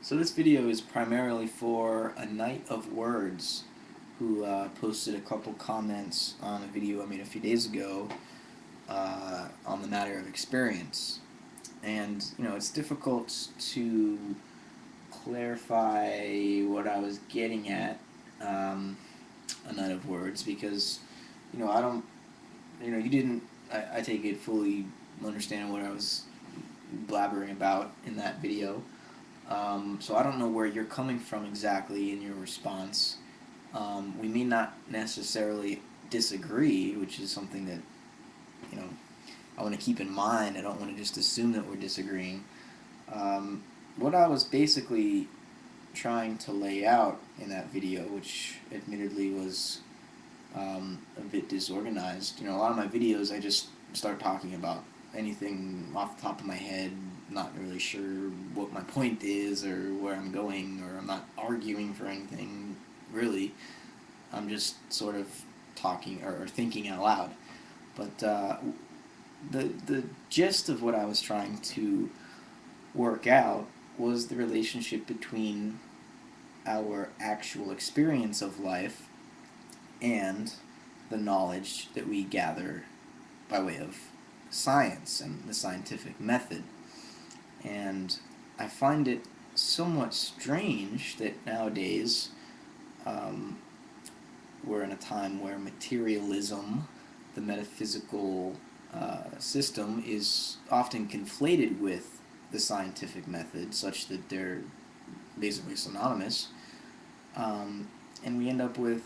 So this video is primarily for a Knight of Words who posted a couple comments on a video I made a few days ago on the matter of experience. And, it's difficult to clarify what I was getting at, a Knight of Words, because, I don't, you didn't, I take it, fully understand what I was blabbering about in that video. So I don't know where you're coming from exactly in your response. We may not necessarily disagree, which is something that, you know, I want to keep in mind. I don't want to just assume that we're disagreeing. What I was basically trying to lay out in that video, which admittedly was a bit disorganized. A lot of my videos I just start talking about anything off the top of my head, not really sure what my point is or where I'm going, or I'm not arguing for anything, really. I'm just sort of talking or thinking out loud. But the gist of what I was trying to work out was the relationship between our actual experience of life and the knowledge that we gather by way of science and the scientific method. And I find it somewhat strange that nowadays we're in a time where materialism, the metaphysical system, is often conflated with the scientific method, such that they're basically synonymous. And we end up with,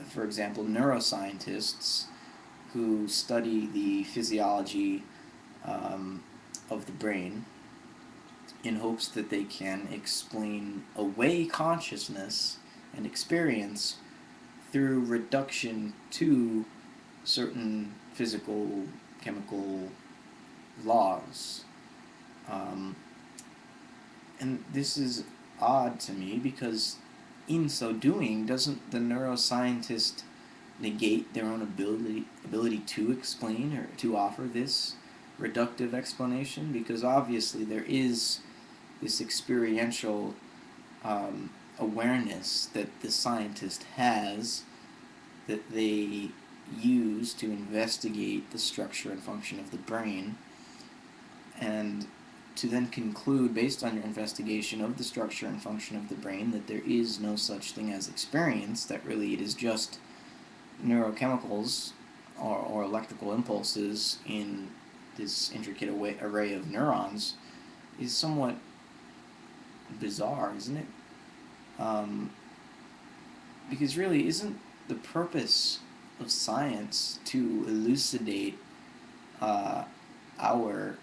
for example, neuroscientists who study the physiology of the brain in hopes that they can explain away consciousness and experience through reduction to certain physical, chemical laws. And this is odd to me because in so doing, doesn't the neuroscientist negate their own ability to explain or to offer this reductive explanation? Because obviously there is this experiential awareness that the scientist has, that they use to investigate the structure and function of the brain, and to then conclude, based on your investigation of the structure and function of the brain, that there is no such thing as experience, that really it is just neurochemicals or electrical impulses in this intricate array of neurons, is somewhat bizarre, isn't it? Because really, isn't the purpose of science to elucidate our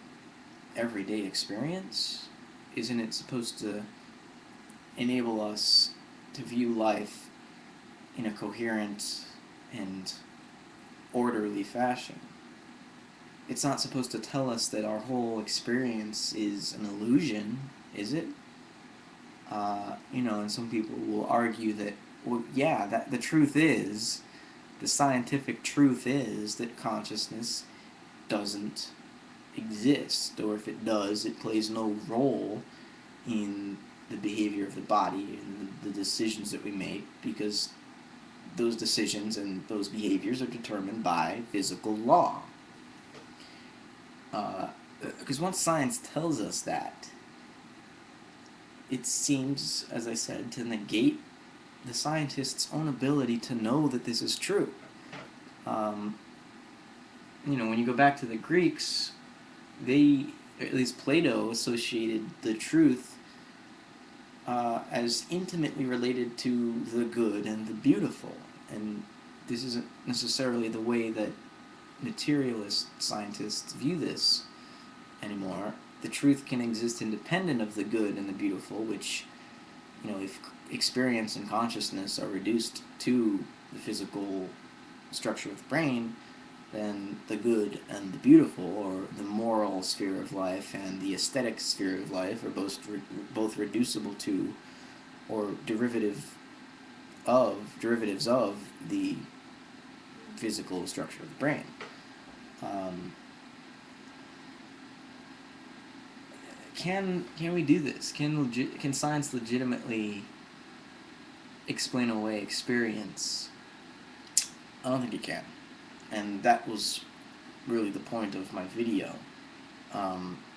everyday experience? Isn't it supposed to enable us to view life in a coherent and orderly fashion? It's not supposed to tell us that our whole experience is an illusion, is it? And some people will argue that, well, yeah, that the truth is, the scientific truth is that consciousness doesn't exist, or if it does, it plays no role in the behavior of the body and the decisions that we make, because those decisions and those behaviors are determined by physical law. Because once science tells us that, it seems, as I said, to negate the scientist's own ability to know that this is true. When you go back to the Greeks, at least Plato, associated the truth as intimately related to the good and the beautiful. And this isn't necessarily the way that materialist scientists view this anymore. The truth can exist independent of the good and the beautiful, which, if experience and consciousness are reduced to the physical structure of the brain, then the good and the beautiful, or the moral sphere of life and the aesthetic sphere of life, are both reducible to, or derivatives of the physical structure of the brain. can we do this? Can science legitimately explain away experience? I don't think it can. And that was really the point of my video.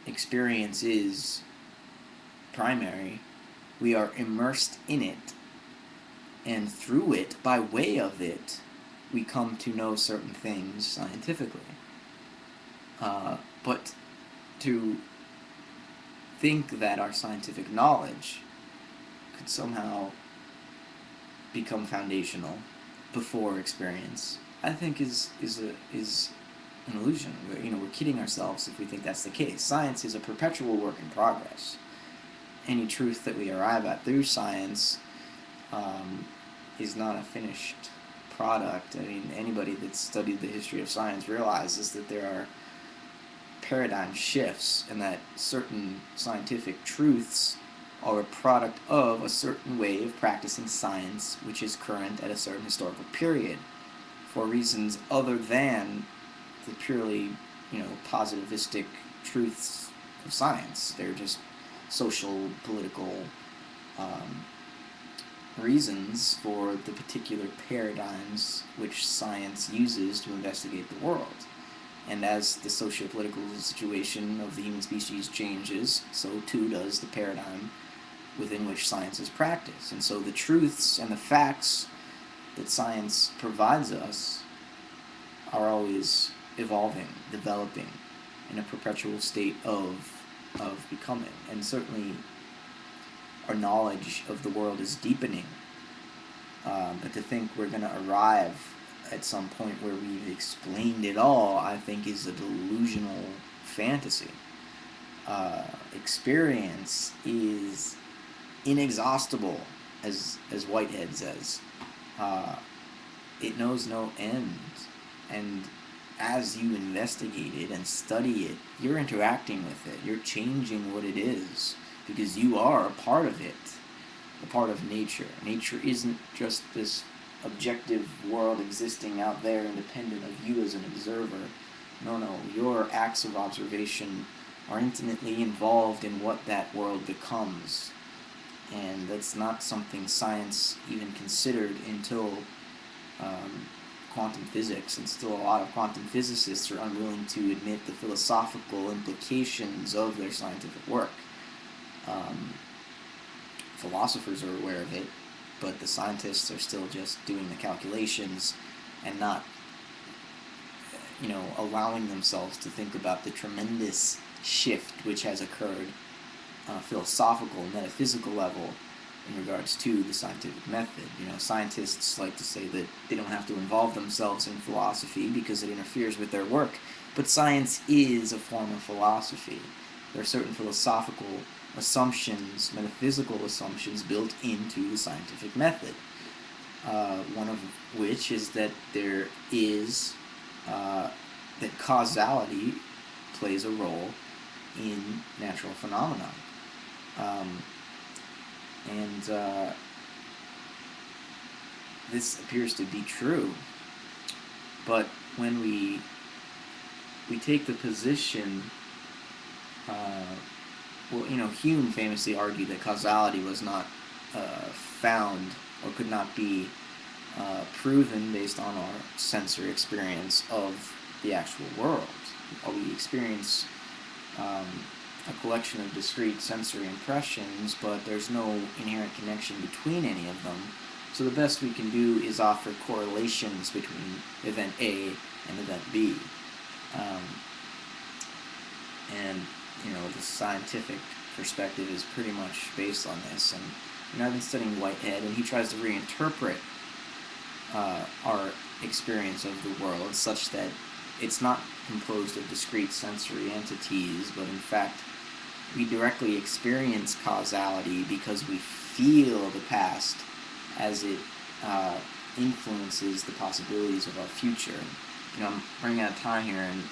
Experience is primary. We are immersed in it, and through it, by way of it, we come to know certain things scientifically. But to think that our scientific knowledge could somehow become foundational before experience, I think is an illusion. We're kidding ourselves if we think that's the case. Science is a perpetual work in progress. Any truth that we arrive at through science is not a finished product. I mean, anybody that's studied the history of science realizes that there are paradigm shifts and that certain scientific truths are a product of a certain way of practicing science which is current at a certain historical period for reasons other than the purely, positivistic truths of science. They're just social, political reasons for the particular paradigms which science uses to investigate the world. And as the socio-political situation of the human species changes, so too does the paradigm within which science is practiced. And so the truths and the facts that science provides us are always evolving, developing, in a perpetual state of becoming. And certainly our knowledge of the world is deepening. But to think we're going to arrive at some point where we've explained it all, I think is a delusional fantasy. Experience is inexhaustible, as Whitehead says. It knows no end, and as you investigate it and study it, you're interacting with it, you're changing what it is, because you are a part of it, a part of nature. Nature isn't just this objective world existing out there independent of you as an observer. No, your acts of observation are intimately involved in what that world becomes. And that's not something science even considered until quantum physics, and still a lot of quantum physicists are unwilling to admit the philosophical implications of their scientific work. Philosophers are aware of it, but the scientists are still just doing the calculations and not, allowing themselves to think about the tremendous shift which has occurred on a philosophical, metaphysical level in regards to the scientific method. Scientists like to say that they don't have to involve themselves in philosophy because it interferes with their work, but science is a form of philosophy. There are certain philosophical assumptions, metaphysical assumptions built into the scientific method. One of which is that there is, that causality plays a role in natural phenomena. This appears to be true, but when we take the position, Hume famously argued that causality was not found or could not be proven based on our sensory experience of the actual world. We experience a collection of discrete sensory impressions, but there's no inherent connection between any of them. So the best we can do is offer correlations between event A and event B. The scientific perspective is pretty much based on this. And I've been studying Whitehead, and he tries to reinterpret our experience of the world such that it's not composed of discrete sensory entities, but in fact we directly experience causality because we feel the past as it influences the possibilities of our future. I'm running out of time here, and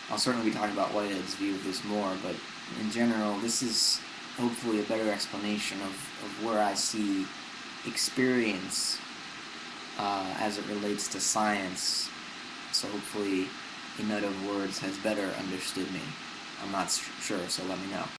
I'll certainly be talking about Whitehead's view of this more, but in general, this is hopefully a better explanation of where I see experience as it relates to science. So hopefully a Knight of Words has better understood me. I'm not sure, so let me know.